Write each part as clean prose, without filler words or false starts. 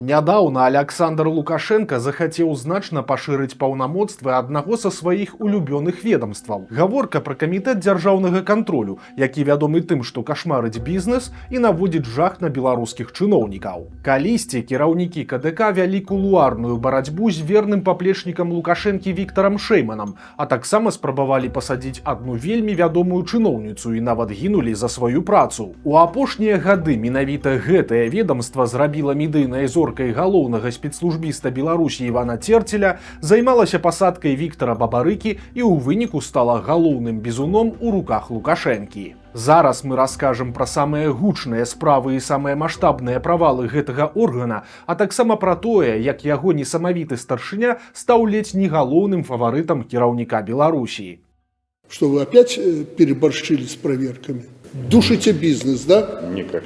Нядаўна Аляксандр Лукашенко захацеў значна пашырыць паўнамоцтвы аднаго са сваіх улюбёных ведамстваў. Гаворка пра камітэт дзяржаўнага кантролю, які вядомы тым, што кашмарыць бізнес і наводзіць жах на беларускіх чыноўнікаў. Калісьці кіраўнікі КДК вялі кулуарную барацьбу з верным паплечнікам Лукашэнкі Віктарам Шэйманам, а таксама спрабавалі пасадзіць адну вельмі вядомую чыноўніцу і нават гінулі за сваю працу. У апошнія гады менавіта гэтае ведамства зрабіла медыйнай зоркай галоўнага спецслужбіста Беларусі Івана Церцеля, займалася пасадкай Віктара Бабарыкі і ў выніку стала галоўным бізуном у руках Лукашэнкі. Зараз мы раскажам пра самыя гучныя справы і самыя маштабныя правалы гэтага органа, а таксама пра тое, як яго несамавіты старшыня стаў ледзь не галоўным фаварытам кіраўніка Беларусі. Что вы опять переборщили с проверками? Душите бизнес, да? Никак.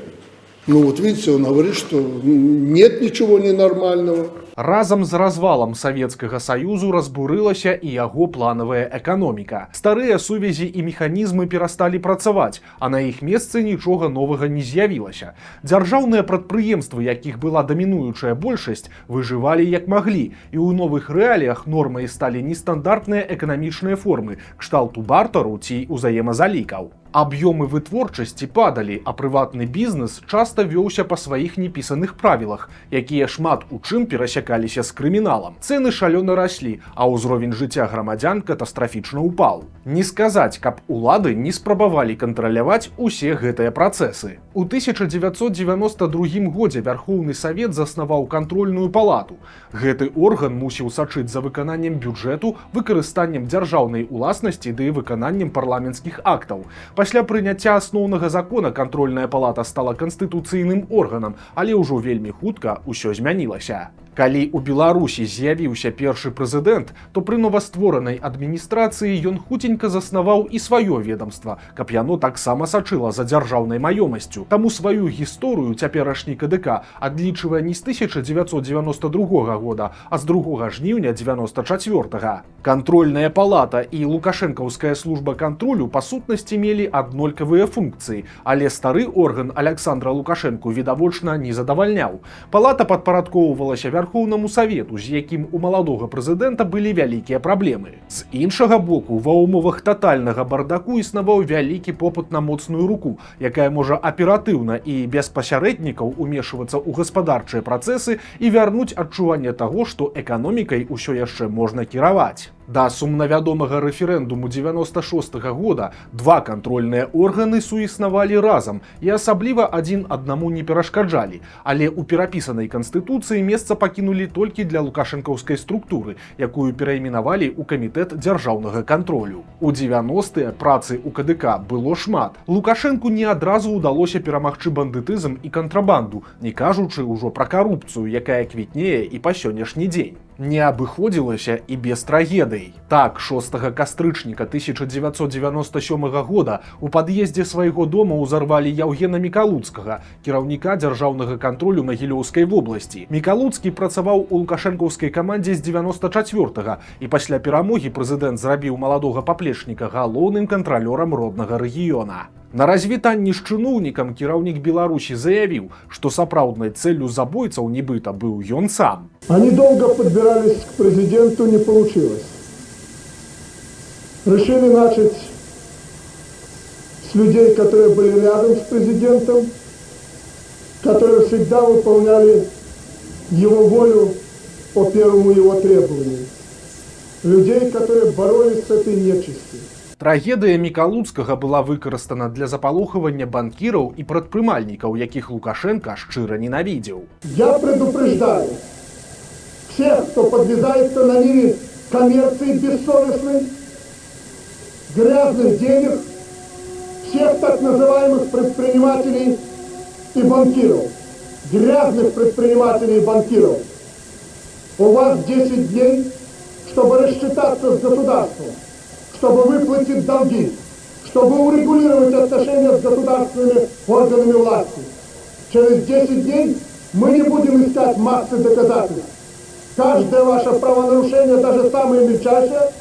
Ну вот видите, он говорит, что нет ничего ненормального. Разам з развалам Савецкага Саюзу разбурылася і яго планавая эканоміка. Старыя сувязі і механізмы перасталі працаваць, а на іх месцы нічога новага не з'явілася. Дзяржаўныя прадпрыемствы, якіх была дамінуючая большасць, выжывалі як маглі, і ў новых рэаліях нормай сталі нестандартныя эканамічныя формы, кшталту бартару ці ўзаемазалікаў. Аб'ёмы вытворчасці падалі, а прыватны бізнес часта вёўся па сваіх непісаных правілах, якія шмат у чым перасякаліся з крыміналам. Цэны шалёна раслі, а ўзровень жыцця грамадзян катастрафічна ўпаў. Не сказаць, каб улады не спрабавалі кантраляваць усе гэтыя працэсы. У 1992 годзе Вярхоўны Савет заснаваў кантрольную палату. Гэты орган мусіў сачыць за выкананнем бюджэту, выкарыстаннем дзяржаўнай уласнасці ды выкананнем парламенцкіх актаў. Пасля прыняцця асноўнага закона кантрольная палата стала канстытуцыйным органам, але ўжо вельмі хутка ўсё змянілася. Калі ў Беларусі з'явіўся першы прэзідэнт, то пры новастворанай адміністрацыі ён хуценька заснаваў і сваё ведамства, каб яно таксама сачыла за дзяржаўнай маёмасцю. Таму сваю гісторыю цяперашні КДК адлічвае не з 1992 года, а з 2 жніўня 94-га. Кантрольная палата і лукашэнкаўская служба кантролю па сутнасці мелі аднолькавыя функцыі, але стары орган Аляксандра Лукашэнку відавочна не задавальняў. Палата падпарадкоўвалася Верхоўнаму Савету, з якім у маладога прэзідэнта былі вялікія праблемы. З іншага боку, ва ўмовах татальнага бардаку існаваў вялікі попыт на моцную руку, якая можа аператыўна і без пасярэднікаў умешвацца ў гаспадарчыя працэсы і вярнуць адчуванне таго, што эканомікай усё яшчэ можна кіраваць. Да сумнавядомага рэферэндуму 96-го года два кантрольныя органы суіснавалі разам і асабліва адзін аднаму не перашкаджалі, але ў перапісанай канстытуцыі месца пакінулі толькі для лукашэнкаўскай структуры, якую перайменавалі ў камітэт дзяржаўнага кантролю. У 90-е працы ў КДК было шмат. Лукашэнку не адразу ўдалося перамагчы бандытызм і кантрабанду, не кажучы ўжо пра карупцыю, якая квітнее і па сённяшні дзень. Не абыходзілася і без трагедый. Так, 6 кастрычніка 1997 года у пад'ездзе свайго дома ўзарвалі Яўгена Мікалуцкага, кіраўніка дзяржаўнага кантролю Магілёўскай вобласці. Мікалуцкі працаваў у лукашэнкаўскай камандзе з 94-га, і пасля перамогі прэзідэнт зрабіў маладога паплечніка галоўным кантралёрам роднага рэгіёна. На развітанні з чыноўнікам кіраўнік Беларусі заявіў, што сапраўднай цэллю забойцаў нібыта быў ён сам. Они долго подбирались к президенту, не получилось. Решили начать с людей, которые были рядом с президентом, которые всегда выполняли его волю по первому его требованию. Людей, которые боролись с этой нечистью. Трагедыя Мікалуцкага была выкарыстана для запалохавання банкіраў і прадпрымальнікаў, якіх Лукашенко шчыра ненавідзеў. Я предупреждаю всех, кто подвязается на ниве коммерции бессовестной, грязных денег, всех так называемых предпринимателей и банкиров, грязных предпринимателей и банкиров. У вас 10 дней, чтобы рассчитаться с государством, чтобы выплатить долги, чтобы урегулировать отношения с государственными органами власти. Через 10 дней мы не будем искать массы доказательств. Каждое ваше правонарушение, даже самое мельчайшее,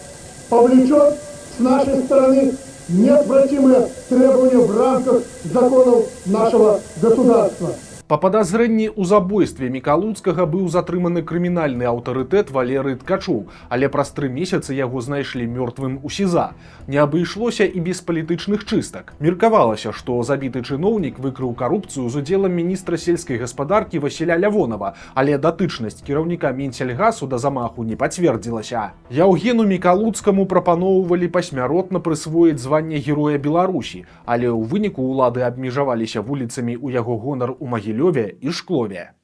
повлечет с нашей стороны неотвратимые требования в рамках законов нашего государства. Па падазрэнні ў забойстве Мікалуцкага быў затрыманы крымінальны аўтарытэт Валерый Ткачоў, але праз 3 месяцы яго знайшлі мёртвым у СІЗА. Не абышлося і без палітычных чыстак. Меркавалася, што забіты чыноўнік выкрыў карупцыю з удзелам міністра сельскай гаспадаркі Васіля Лявонова, але датычнасць кіраўніка Мінсельгасу да замаху не пацвердзілася. Яўгену Мікалуцкаму прапаноўвалі пасмяротна прысвоіць званне Героя Беларусі, але ў выніку ўлады абмежаваліся вуліцамі ў яго гонар у Магілёве і Шклове.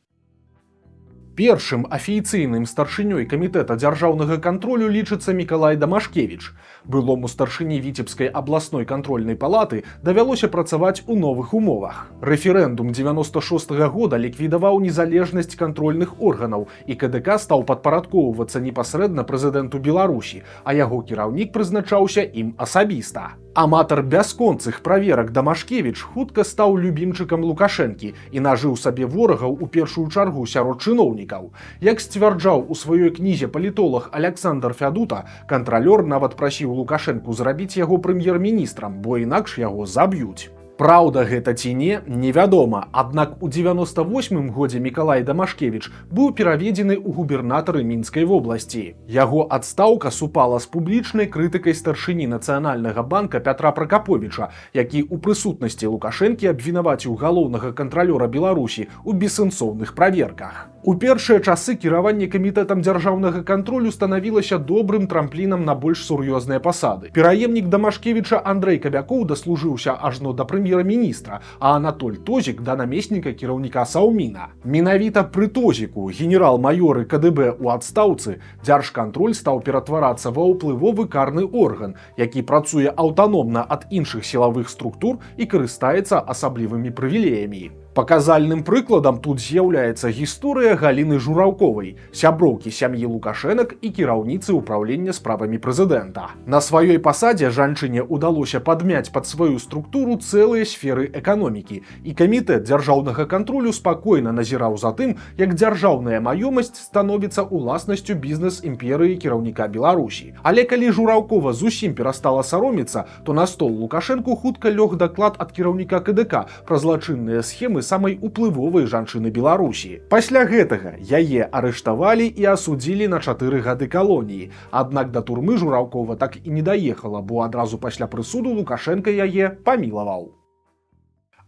Першым афіцыйным старшынёй камітэта дзяржаўнага кантролю лічыцца Мікалай Дамашкевіч. Былому старшыні Віцебскай абласной кантрольнай палаты давялося працаваць у новых умовах. Рэферэндум 96-го года ліквідаваў незалежнасць кантрольных органаў, і КДК стаў падпарадкоўвацца непасрэдна прэзідэнту Беларусі, а яго кіраўнік прызначаўся ім асабіста. Аматар бясконцых праверак Дамашкевіч хутка стаў любімчыкам Лукашэнкі і нажыў сабе ворагаў у першую чаргу сярод чыноўнікаў. Як сцвярджаў у сваёй кнізе палітолог Аляксандр Фядута, кантралёр нават прасіў Лукашэнку зрабіць яго прэм'ер-міністрам, бо інакш яго заб'юць. Праўда гэта ці не, невядома, аднак у 98-м годзе Мікалай Дамашкевіч быў пераведзены ў губернатары Мінскай вобласці. Яго адстаўка супала з публічнай крытыкай старшыні Нацыянальнага банка Пятра Пракаповіча, які ў прысутнасці Лукашэнкі абвінаваціў галоўнага кантралёра Беларусі ў бессэнсоўных праверках. У першыя часы кіраванне камітэтам дзяржаўнага кантролю станавілася добрым трамплінам на больш сур'ёзныя пасады. Пераемнік Дамашкевіча Андрэй Кабякоў даслужыўся ажно да прэм'ера-міністра, а Анатоль Тозік да намесніка кіраўніка Саўміна. Менавіта пры Тозіку, генерал-маёры КДБ ў адстаўцы, дзяржкантроль стаў ператварацца ва ўплывовы карны орган, які працуе аўтаномна ад іншых сілавых структур і карыстаецца асаблівымі прывілеямі. Паказальным прыкладам тут з'яўляецца гісторыя Галіны Жураўковай, сяброўкі сям'і Лукашэнак і кіраўніцы ўпраўлення справамі прэзідэнта. На сваёй пасадзе жанчыне ўдалося падмяць пад сваю структуру цэлыя сферы эканомікі, і камітэт дзяржаўнага кантролю спакойна назіраў за тым, як дзяржаўная маёмасць становіцца уласнасцю бізнес-імперыі кіраўніка Беларусі. Але калі Жураўкова зусім перастала саромецца, то на стол Лукашэнку хутка лёг даклад ад кіраўніка КДК пра злачынныя схемы самай уплывовай жанчыны Беларусі. Пасля гэтага яе арыштавалі і асудзілі на 4 гады калоніі. Аднак да турмы Жураўкова так і не даехала, бо адразу пасля прысуду Лукашэнка яе памілаваў.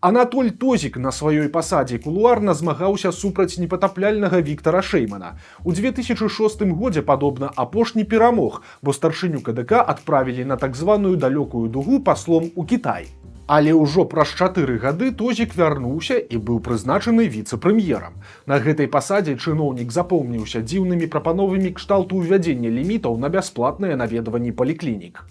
Анатоль Тозік на сваёй пасадзе кулуарна змагаўся супраць непатапляльнага Віктара Шэймана. У 2006 годзе, падобна, апошні перамог, бо старшыню КДК адправілі на так званую далёкую дугу паслом у Кітай. Але ўжо праз 4 гады Тозік вярнуўся і быў прызначаны віцэ-прэм'ерам. На гэтай пасадзе чыноўнік запомніўся дзіўнымі прапановамі кшталту ўвядзення лімітаў на бясплатныя наведванні паліклінік.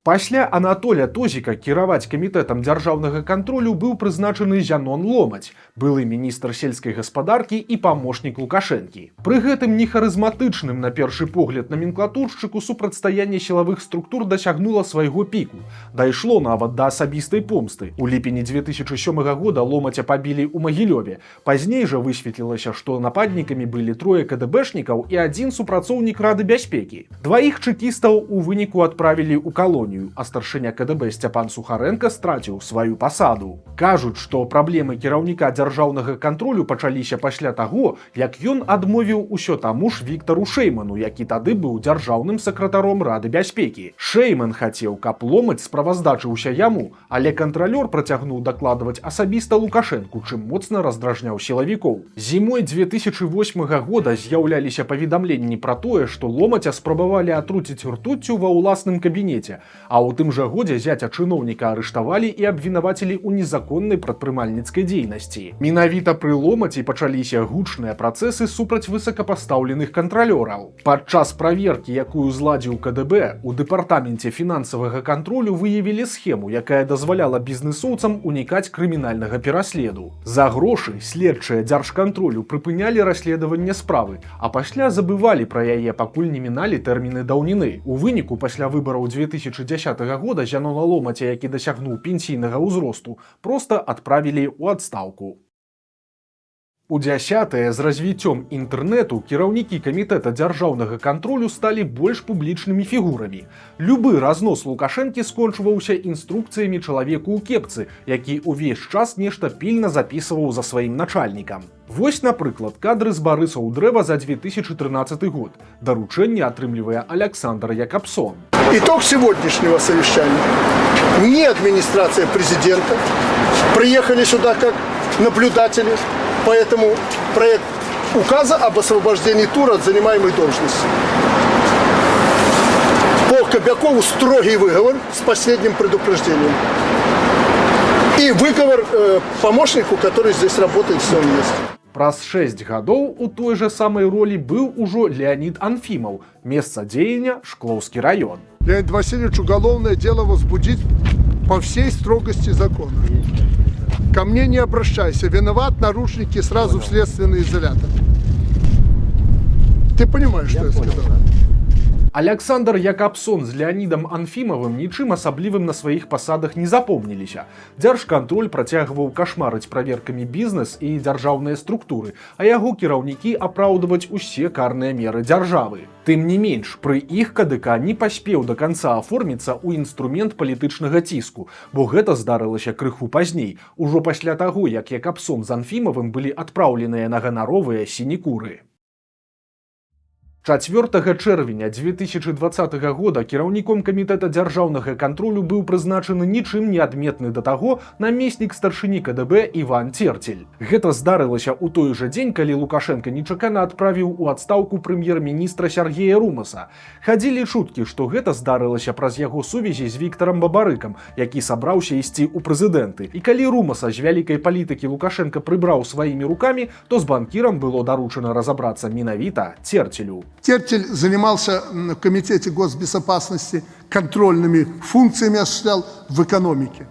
Пасля Анатоля Тозіка кіраваць камітэтам дзяржаўнага кантролю быў прызначаны Зянон Ломаць, былы міністр сельскай гаспадаркі і памочнік Лукашэнкі. Пры гэтым нехарызматычным на першы погляд наменклатуршчыку супрацьстаянне сілавых структур дасягнула свайго піку. Дайшло нават да асабістай помсты. У ліпені 2007 года Ломаця пабілі ў Магілёве. Пазней жа высветлілася, што нападнікамі былі 3 КДБшнікаў і 1 супрацоўнік Рады бяспекі. 2 чэкістаў у выніку адправілі ў калонію, а старшыня КДБ Сцяпан Сухаренко страціў сваю пасаду. Кажуць, што праблемы кіраўніка дзяржаўнага кантролю пачаліся пасля таго, як ён адмовіў усё таму ж Віктару Шэйману, які тады быў дзяржаўным сакратаром Рады бяспекі. Шэйман хацеў, каб Ломаць справаздачыўся яму, але кантралёр працягнуў дакладваць асабіста Лукашэнку, чым моцна раздражняў сілавікоў. Зімой 2008 года з'яўляліся паведамленні пра тое, што Ломаця спрабавалі атруціць ртуццю ва ўласным кабінеце, а ў тым жа годзе зяця чыноўніка арыштавалі і абвінавацілі ў незаконнай прадпрымальніцкай дзейнасці. Менавіта пры Ломаці пачаліся гучныя працэсы супраць высокапастаўленых кантралёраў. Падчас праверкі, якую зладзіў КДБ, у дэпартаменце фінансавага кантролю выявілі схему, якая дазваляла бізнесоўцам унікаць крымінальнага пераследу. За грошы следчыя дзяржкантролю прыпынялі расследаванне справы, а пасля забывалі пра яе, пакуль не міналі тэрміны даўніны. У выніку пасля выбараў 2010 года Зянона Ломаця, які дасягнуў пенсійнага ўзросту, проста адправілі ў адстаўку. У 10-е з развіццём інтэрнэту кіраўнікі камітэта дзяржаўнага кантролю сталі больш публічнымі фігурамі. Любы разнос Лукашэнкі скончваўся інструкцыямі чалавеку ў кепцы, які ўвесь час нешта пільна запісваў за сваім начальнікам. Вось, напрыклад, кадры з Барысаў дрэва за 2013 год. Даручэнне атрымлівае Александр Якабсон. Итог сегодняшнего совещания. Не администрация президента. Приехали сюда как наблюдатели. Поэтому проект указа об освобождении Тура от занимаемой должности. По Кобякову строгий выговор с последним предупреждением. И выговор помощнику, который здесь работает в своем месте. Праз 6 гадоў у той жа самай ролі быў ужо Леонид Анфимов, месца дзеяння Шкловский район. Леонид Васильевич, уголовное дело возбудить по всей строгости закона. Ко мне не обращайся. Виноват, нарушники, сразу в следственный изолятор. Ты понимаешь, что я сказал? Александр Якабсон з Леонидом Анфимовым нічым асаблівым на сваіх пасадах не запомніліся. Дзяржкантроль працягваў кашмарыць праверкамі бізнес і дзяржаўныя структуры, а яго кіраўнікі апраўдваць усе карныя меры дзяржавы. Тым не менш, пры іх КДК не паспеў да канца аформіцца ў інструмент палітычнага ціску, бо гэта здарылася крыху пазней, ужо пасля таго, як Якабсон з Анфимовым былі адпраўленыя на ганаровыя сінекуры. 4 чэрвеня 2020 года кіраўніком камітэта дзяржаўнага кантролю быў прызначаны нічым не адметны да таго намеснік старшыні КДБ Іван Церцель. Гэта здарылася ў той жа дзень, калі Лукашенко нечакана адправіў у адстаўку прэм'ер-міністра Сергея Румаса. Хадзілі чуткі, што гэта здарылася праз яго сувязі з Віктарам Бабарыкам, які сабраўся ісці ў прэзідэнты. І калі Румаса з вялікай палітыкі Лукашенко прыбраў сваімі рукамі, то з банкірам было даручана разабрацца менавіта Церцелю. Терцель занимался в Комитете госбезопасности, контрольными функциями осуществлял в экономике.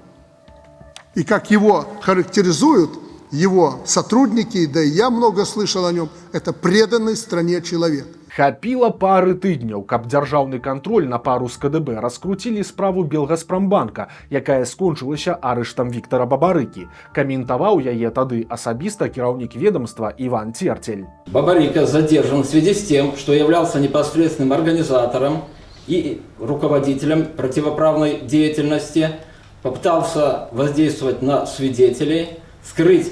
И как его характеризуют его сотрудники, да и я много слышал о нем, это преданный стране человек. Хапіла пары тыдняў, каб дзяржаўны кантроль на пару з КДБ раскруцілі справу Белгаспромбанка, якая скончылася арыштам Віктара Бабарыкі. Каментаваў яе тады асабіста кіраўнік ведомства Иван Церцель. Бабарыка задержан в связи с тем, что являлся непосредственным организатором и руководителем противоправной деятельности, попытался воздействовать на свидетелей, скрыть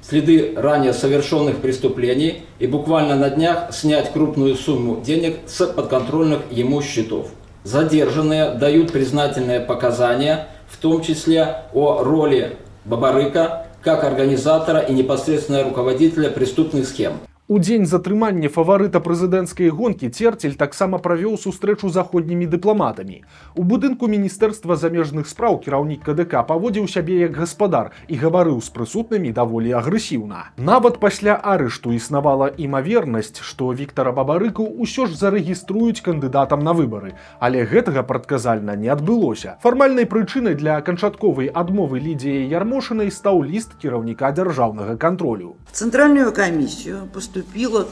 следы ранее совершенных преступлений и буквально на днях снять крупную сумму денег с подконтрольных ему счетов. Задержанные дают признательные показания, в том числе о роли Бабарыка как организатора и непосредственного руководителя преступных схем. У дзень затрымання фаварыта прэзідэнцкай гонкі Церцель таксама правёў сустрэчу з заходнімі дыпламатамі. У будынку Міністэрства замежных спраў кіраўнік КДК паводзіў сябе як гаспадар і гаварыў з прысутнымі даволі агрэсіўна. Нават пасля арышту існавала імавернасць, што Віктара Бабарыку ўсё ж зарэгіструюць кандыдатам на выбары, але гэтага прадказальна не адбылося. Фармальнай прычынай для канчатковай адмовы Лідзіі Ярмошынай стаў ліст кіраўніка дзяржаўнага кантролю. В Центральную комиссию поступило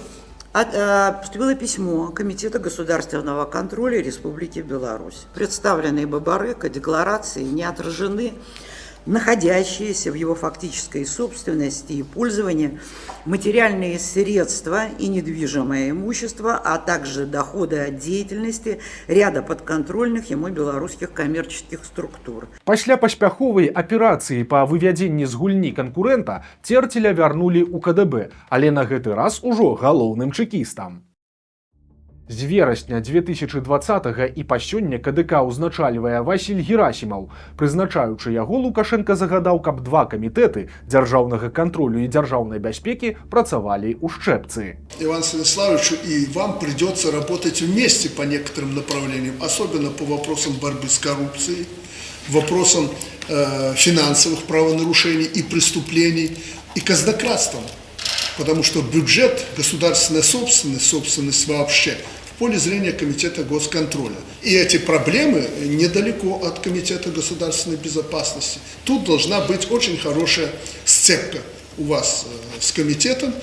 письмо Комитета государственного контроля Республики Беларусь. Представленные Бабарыка декларации не отражены находящиеся в его фактической собственности и пользовании материальные средства и недвижимое имущество, а также доходы от деятельности ряда подконтрольных ему белорусских коммерческих структур. Пасля паспяховай аперацыі па вывядзенні з гульні канкурэнта Церцеля вярнулі ў КДБ, але на гэты раз ужо галоўным чэкістам. З верасня 2020 і па сёння КДК ўзначальвае Васіль Герасімаў. Прызначаючы яго, Лукашенко загадаў, каб два камітэты дзяржаўнага кантролю і дзяржаўнай бяспекі працавалі ў шчэпцы. Иван Станиславович, и вам придется работать вместе по некоторым направлениям, особенно по вопросам борьбы с коррупцией, вопросам финансовых правонарушений и преступлений, и казнократством. Потому что бюджет, государственная собственность вообще в поле зрения Комитета госконтроля. И эти проблемы недалеко от Комитета государственной безопасности. Тут должна быть очень хорошая сцепка у вас с комитетом,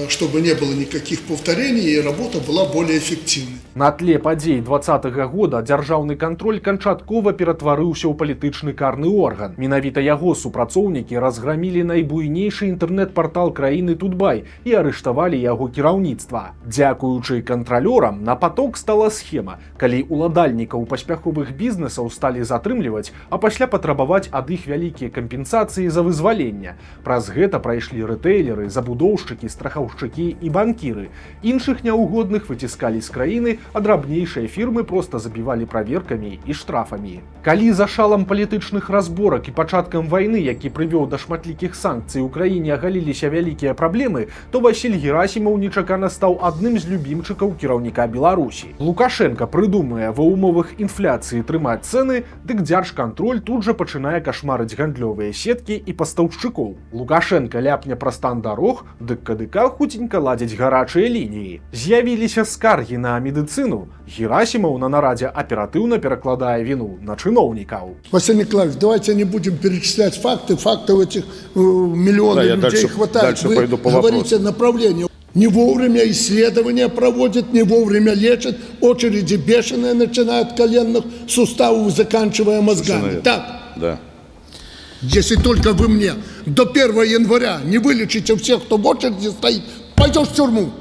чтобы не было никаких повторений и работа была более эффективной. На тле падзей 2020 года дзяржаўны кантроль канчаткова ператварыўся ў палітычны карны орган. Менавіта яго супрацоўнікі разграмілі найбуйнейшы інтэрнэт-партал краіны Тутбай і арыштавалі яго кіраўніцтва. Дзякуючы кантралёрам на поток стала схема, калі уладальнікаў паспяховых бізнесаў сталі затрымліваць, а пасля патрабаваць ад іх вялікія кампенсацыі за вызваленне. Праз гэта прайшлі рэтэйлеры, забудоўшчыкі, страхаўшчыкі і банкіры. Іншых няўгодных выціскалі з краіны, а драбнейшыя фірмы проста забівалі праверкамі і штрафамі. Калі за шалам палітычных разборак і пачаткам вайны, які прывёў да шматлікіх санкцый у краіне, агаліліся вялікія праблемы, то Васіль Герасімаў нечакана стаў адным з любімчыкаў кіраўніка Беларусі. Лукашенко прыдумае ва ўмовах інфляцыі трымаць цэны, дык дзяржкантроль тут жа пачынае кашмарыць гандлёвыя сеткі і пастаўшчыкоў. Лукашенко ляпне пра стан дарог, дык КДК хуценька ладзіць гарачыя лініі. З'явіліся скаргі на медыцыну. Герасімаў на нарадзе аператыўна перакладае віну на чыноўнікаў. Василий Николаевич, давайте не будем перечислять факты. Фактов этих миллионов людей хватает. Вы говорите направление. Не вовремя исследования проводят, не вовремя лечат. Очереди бешеные, начиная от коленных суставов, заканчивая мозгами. Так? Да. Если только вы мне до 1 января не вылечите всех, кто в очереди стоит, пойдешь в тюрьму.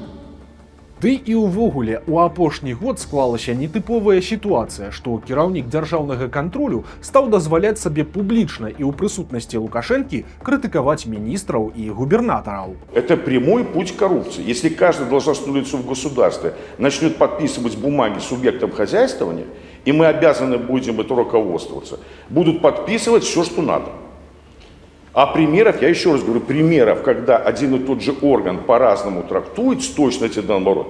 Ды і ўвогуле, у апошні год склалася нетыповая сітуацыя, што кіраўнік дзяржаўнага кантролю стаў дазваляць сабе публічна і ў прысутнасці Лукашэнкі крытыкаваць міністраў і губернатараў. Это прямой путь коррупции. Если каждое должностное лицо в государстве начнет подписывать бумаги субъектам хозяйствования, и мы обязаны будем это руководствоваться, будут подписывать все, что надо. А примеров, я еще раз говорю, примеров, когда один и тот же орган по-разному трактует с точностью наоборот,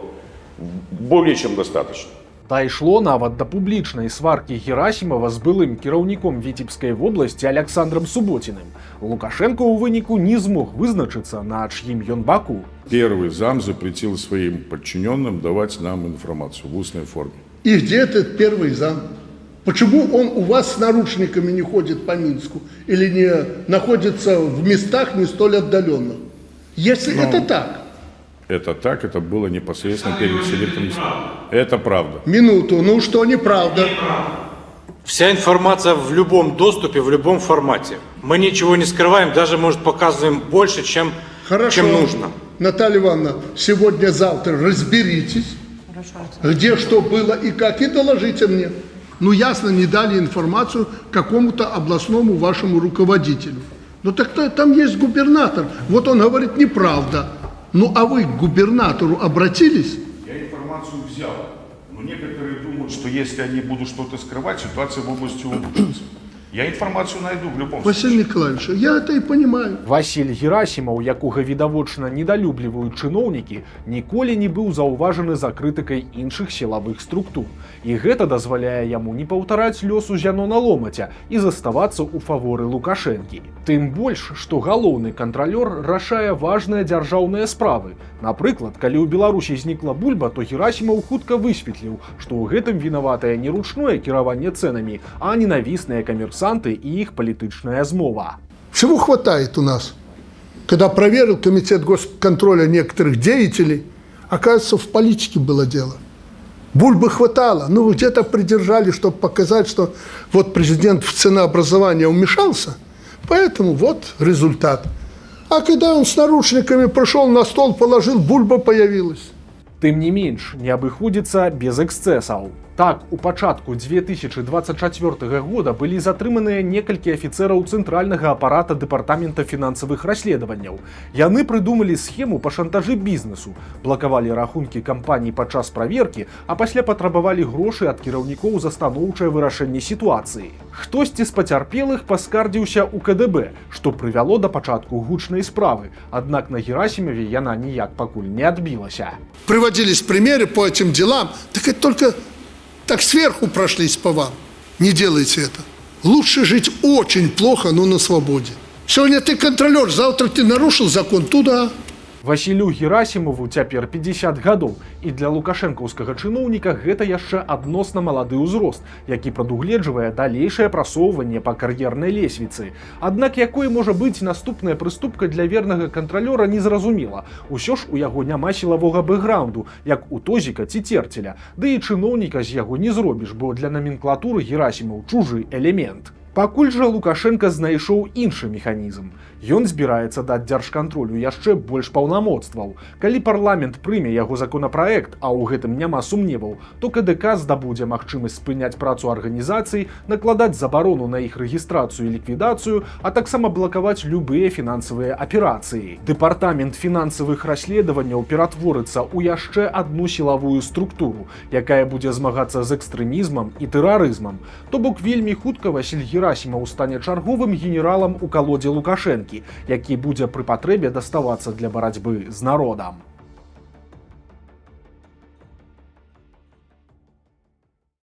более чем достаточно. Дайшло нават да публічнай сваркі Герасімава з былым кіраўніком Віцебскай вобласці Александром Суботиным. Лукашенко ў выніку не змог вызначыцца, на чьім ён баку. Первый зам запретил своим подчиненным давать нам информацию в устной форме. И где этот первый зам? Почему он у вас с наручниками не ходит по Минску или не находится в местах не столь отдаленных? Если это так. Это так, это было непосредственно перед селектором. Это правда. Минуту, ну что неправда? Вся информация в любом доступе, в любом формате. Мы ничего не скрываем, даже, может, показываем больше, чем нужно. Наталья Ивановна, сегодня-завтра разберитесь, где что было и как, и доложите мне. Ну, ясно, не дали информацию какому-то областному вашему руководителю. Ну, так там есть губернатор. Вот он говорит, неправда. Ну, а вы к губернатору обратились? Я информацию взял, но некоторые думают, что если они будут что-то скрывать, ситуация в области улучшится. Я информацию найду в любом случае. Василий Николаевич, я это и понимаю. Васіль Герасімаў, якога відавочна недалюбліваюць чыноўнікі, ніколі не быў заўважаны за крытыкай іншых сілавых структур. І гэта дазваляе яму не паўтараць лёсу Зянона Ломаця і заставацца ў фаворы Лукашэнкі. Тым больш, што галоўны кантралёр рашае важныя дзяржаўныя справы. Напрыклад, калі ў Беларусі знікла бульба, то Герасімаў хутка высветліў, што ў гэтым вінаватае не ручное кіраванне цэнамі, а ненавісныя камерсанты і іх палітычная змова. Всего хватает у нас. Когда проверил комитет госконтроля некоторых деятелей, оказывается, в политике было дело. Бульбы хватало, ну где-то придержали, чтобы показать, что вот президент в ценообразование вмешался, поэтому вот результат. А когда он с наручниками пришел на стол, положил, бульба появилась. Тым не менш, не абыходзіцца без эксцэсаў. Так, у пачатку 2024 года былі затрыманыя некалькі афіцэраў цэнтральнага апарата дэпартамента фінансавых расследаванняў. Яны прыдумалі схему па шантажы бізнесу, блакавалі рахункі кампаній падчас праверкі, а пасля патрабавалі грошы ад кіраўнікоў за станоўчае вырашэнне сітуацыі. Хтосьці з пацярпелых паскардзіўся ў КДБ, што прывяло да пачатку гучнай справы, аднак на Герасімаве яна ніяк пакуль не адбілася. Приводились примеры по этим делам, так это только так сверху прошлись по вам. Не делайте это. Лучше жить очень плохо, но на свободе. Сегодня ты контролер, завтра ты нарушил закон, туда. Васілю Герасімову цяпер 50 гадоў, і для лукашэнкаўскага чыноўніка гэта яшчэ адносна малады ўзрост, які прадугледжвае далейшае прасоўванне па кар'ернай лесвіцы. Аднак якой можа быць наступная прыступка для вернага кантралёра, незразумела. Усё ж у яго няма сілавога бэкграунду, як у Тозіка ці Церцеля, ды і чыноўніка з яго не зробіш, бо для номенклатуры Герасімаў чужы элемент. Пакуль жа Лукашенка знайшоў іншы механізм. Ён збіраецца даць дзяржкантролю яшчэ больш паўнамоцтваў. Калі парламент прыме яго законапраект, а ў гэтым няма сумневаў, то КДК здабудзе магчымасць спыняць працу арганізацый, накладаць забарону на іх рэгістрацыю і ліквідацыю, а таксама блакаваць любыя фінансавыя аперацыі. Дэпартамент фінансавых расследаванняў ператворыцца ў яшчэ адну сілавую структуру, якая будзе змагацца з экстрэмізмам і тэрарызмам. То бок вельмі хутка Васіль Герасімаў стане чарговым генералам у калодзе Лукашэнкі, які будзе пры патрэбе даставацца для барацьбы з народам.